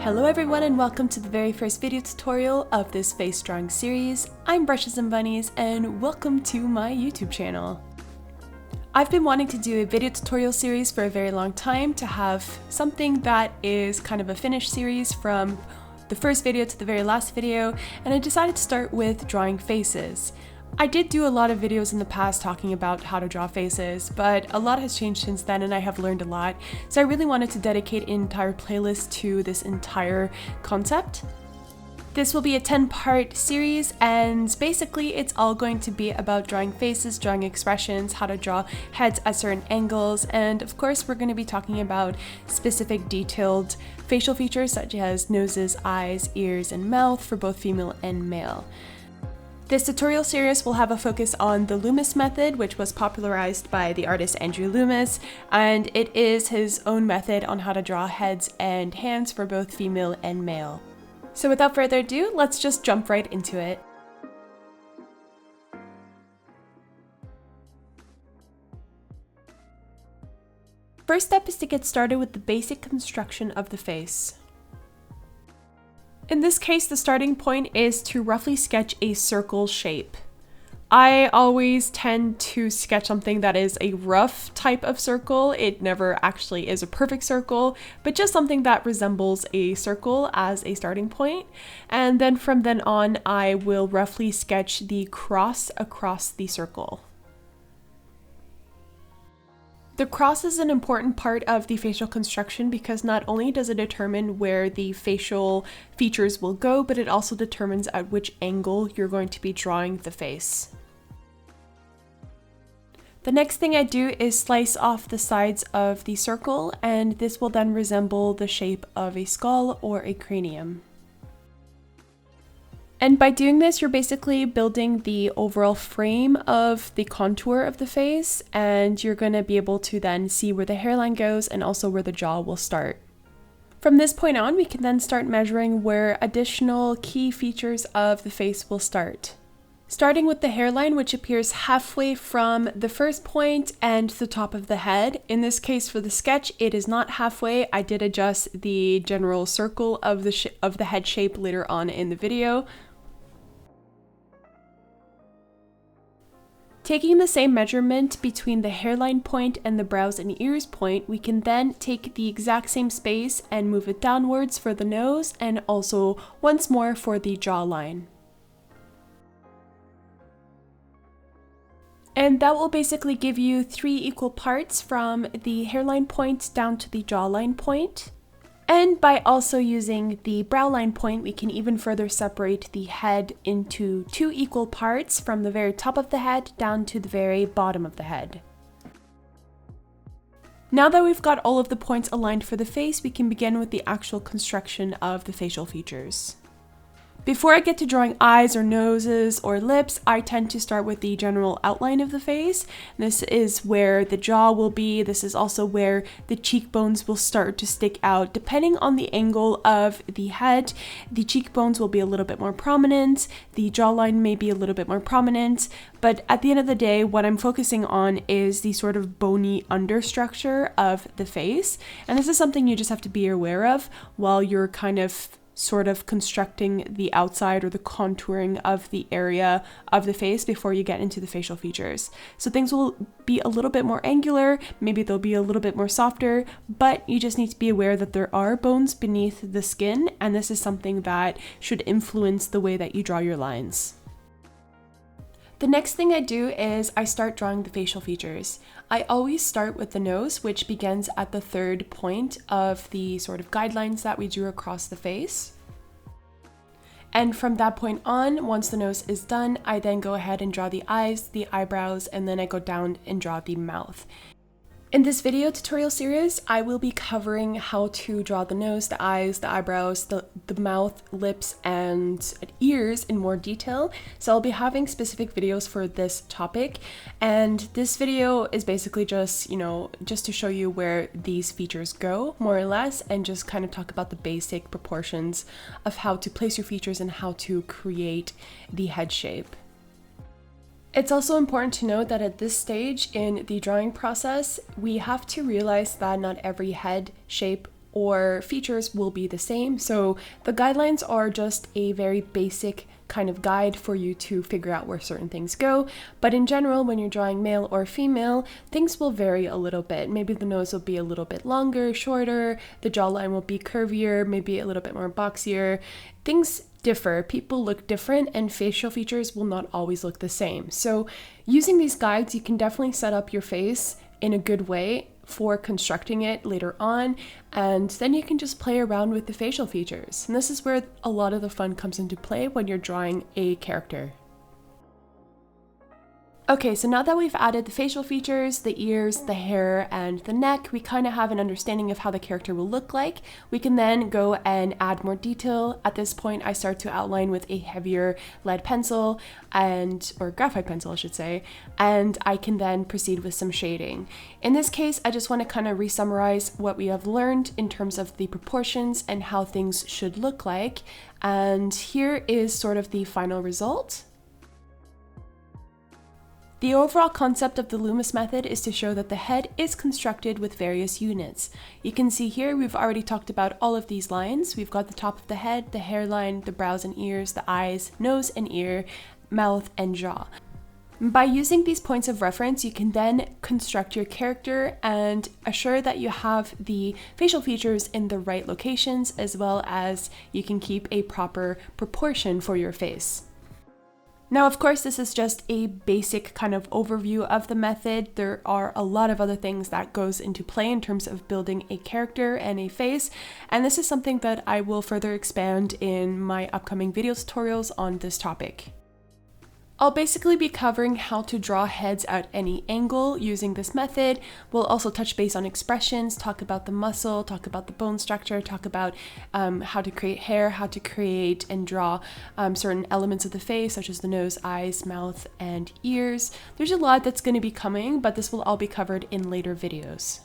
Hello everyone and welcome to the very first video tutorial of this face drawing series. I'm Brushes and Bunnies and welcome to my YouTube channel. I've been wanting to do a video tutorial series for a very long time to have something that is kind of a finished series from the first video to the very last video, and I decided to start with drawing faces. I did do a lot of videos in the past talking about how to draw faces, but a lot has changed since then and I have learned a lot, so I really wanted to dedicate an entire playlist to this entire concept. This will be a 10-part series, and basically it's all going to be about drawing faces, drawing expressions, how to draw heads at certain angles, and of course we're going to be talking about specific detailed facial features such as noses, eyes, ears, and mouth for both female and male. This tutorial series will have a focus on the Loomis method, which was popularized by the artist Andrew Loomis, and it is his own method on how to draw heads and hands for both female and male. So without further ado, let's just jump right into it. First step is to get started with the basic construction of the face. In this case, the starting point is to roughly sketch a circle shape. I always tend to sketch something that is a rough type of circle. It never actually is a perfect circle, but just something that resembles a circle as a starting point. And then from then on, I will roughly sketch the cross across the circle. The cross is an important part of the facial construction because not only does it determine where the facial features will go, but it also determines at which angle you're going to be drawing the face. The next thing I do is slice off the sides of the circle, and this will then resemble the shape of a skull or a cranium. And by doing this, you're basically building the overall frame of the contour of the face, and you're going to be able to then see where the hairline goes and also where the jaw will start. From this point on, we can then start measuring where additional key features of the face will start. Starting with the hairline, which appears halfway from the first point and the top of the head. In this case, for the sketch, it is not halfway. I did adjust the general circle of the head shape later on in the video. Taking the same measurement between the hairline point and the brows and ears point, we can then take the exact same space and move it downwards for the nose and also once more for the jawline. And that will basically give you 3 equal parts from the hairline point down to the jawline point. And by also using the brow line point, we can even further separate the head into 2 equal parts from the very top of the head down to the very bottom of the head. Now that we've got all of the points aligned for the face, we can begin with the actual construction of the facial features. Before I get to drawing eyes or noses or lips, I tend to start with the general outline of the face. This is where the jaw will be. This is also where the cheekbones will start to stick out. Depending on the angle of the head, the cheekbones will be a little bit more prominent, the jawline may be a little bit more prominent, but at the end of the day, what I'm focusing on is the sort of bony understructure of the face. And this is something you just have to be aware of while you're kind of sort of constructing the outside or the contouring of the area of the face before you get into the facial features. So things will be a little bit more angular, maybe they'll be a little bit more softer, but you just need to be aware that there are bones beneath the skin, and this is something that should influence the way that you draw your lines. The next thing I do is I start drawing the facial features. I always start with the nose, which begins at the 3rd point of the sort of guidelines that we drew across the face. And from that point on, once the nose is done, I then go ahead and draw the eyes, the eyebrows, and then I go down and draw the mouth. In this video tutorial series, I will be covering how to draw the nose, the eyes, the eyebrows, the mouth, lips, and ears in more detail. So I'll be having specific videos for this topic. And this video is basically just, just to show you where these features go, more or less, and just kind of talk about the basic proportions of how to place your features and how to create the head shape. It's also important to note that at this stage in the drawing process, we have to realize that not every head shape or features will be the same. So the guidelines are just a very basic kind of guide for you to figure out where certain things go. But in general, when you're drawing male or female, things will vary a little bit. Maybe the nose will be a little bit longer, shorter, the jawline will be curvier, maybe a little bit more boxier. Things differ, people look different, and facial features will not always look the same. So using these guides, you can definitely set up your face in a good way for constructing it later on, and then you can just play around with the facial features. And this is where a lot of the fun comes into play when you're drawing a character. Okay, so now that we've added the facial features, the ears, the hair, and the neck, we kind of have an understanding of how the character will look like. We can then go and add more detail. At this point, I start to outline with a heavier lead pencil or graphite pencil, I should say, and I can then proceed with some shading. In this case, I just want to kind of re-summarize what we have learned in terms of the proportions and how things should look like. And here is sort of the final result. The overall concept of the Loomis method is to show that the head is constructed with various units. You can see here we've already talked about all of these lines. We've got the top of the head, the hairline, the brows and ears, the eyes, nose and ear, mouth and jaw. By using these points of reference, you can then construct your character and assure that you have the facial features in the right locations, as well as you can keep a proper proportion for your face. Now, of course, this is just a basic kind of overview of the method. There are a lot of other things that goes into play in terms of building a character and a face, and this is something that I will further expand in my upcoming video tutorials on this topic. I'll basically be covering how to draw heads at any angle using this method. We'll also touch base on expressions, talk about the muscle, talk about the bone structure, talk about how to create hair, how to create and draw certain elements of the face, such as the nose, eyes, mouth, and ears. There's a lot that's going to be coming, but this will all be covered in later videos.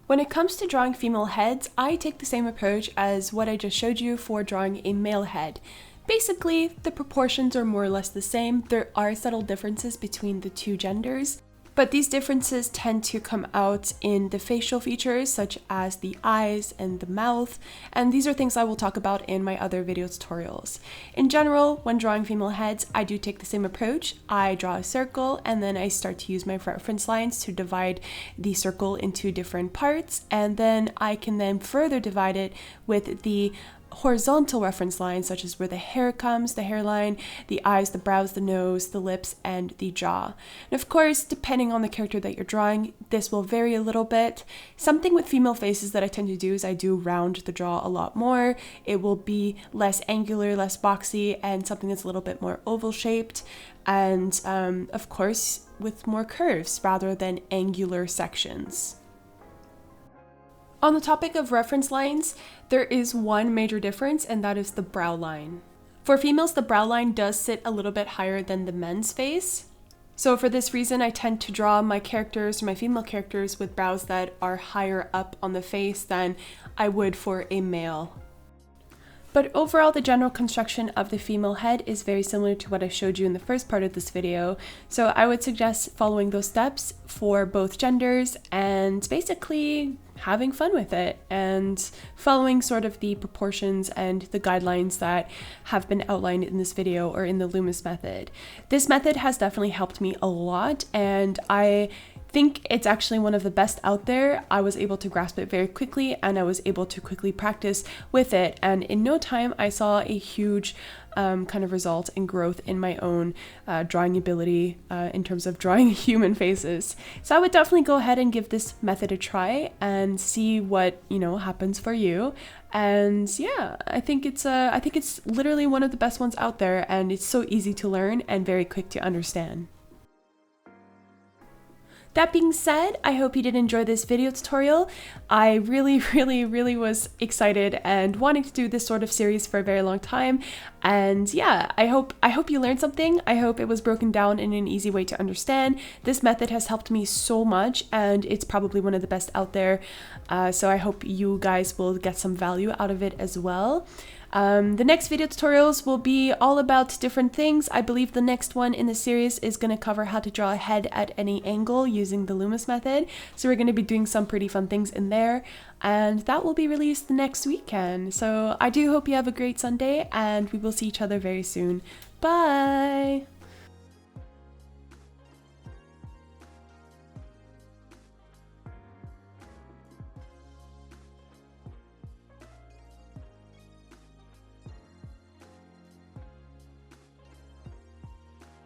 When it comes to drawing female heads, I take the same approach as what I just showed you for drawing a male head. Basically, the proportions are more or less the same. There are subtle differences between the two genders, but these differences tend to come out in the facial features, such as the eyes and the mouth, and these are things I will talk about in my other video tutorials. In general, when drawing female heads, I do take the same approach. I draw a circle, and then I start to use my reference lines to divide the circle into different parts, and then I can then further divide it with the horizontal reference lines, such as where the hair comes, the hairline, the eyes, the brows, the nose, the lips, and the jaw. And of course, depending on the character that you're drawing, this will vary a little bit. Something with female faces that I tend to do is I do round the jaw a lot more. It will be less angular, less boxy, and something that's a little bit more oval shaped, and of course with more curves rather than angular sections. On the topic of reference lines, there is one major difference, and that is the brow line. For females, the brow line does sit a little bit higher than the men's face. So for this reason, I tend to draw my characters, my female characters, with brows that are higher up on the face than I would for a male. But overall, the general construction of the female head is very similar to what I showed you in the first part of this video. So I would suggest following those steps for both genders and basically having fun with it and following sort of the proportions and the guidelines that have been outlined in this video or in the Loomis method. This method has definitely helped me a lot, and I think it's actually one of the best out there. I was able to grasp it very quickly, and I was able to quickly practice with it, and in no time I saw a huge kind of result and growth in my own drawing ability in terms of drawing human faces. So I would definitely go ahead and give this method a try and see what, you know, happens for you. And yeah, I think it's literally one of the best ones out there, and it's so easy to learn and very quick to understand. That being said, I hope you did enjoy this video tutorial. I really was excited and wanting to do this sort of series for a very long time. And yeah, I hope you learned something. I hope it was broken down in an easy way to understand. This method has helped me so much, and it's probably one of the best out there. So I hope you guys will get some value out of it as well. The next video tutorials will be all about different things. I believe the next one in the series is going to cover how to draw a head at any angle using the Loomis method. So we're going to be doing some pretty fun things in there, and that will be released next weekend. So I do hope you have a great Sunday, and we will see each other very soon. Bye!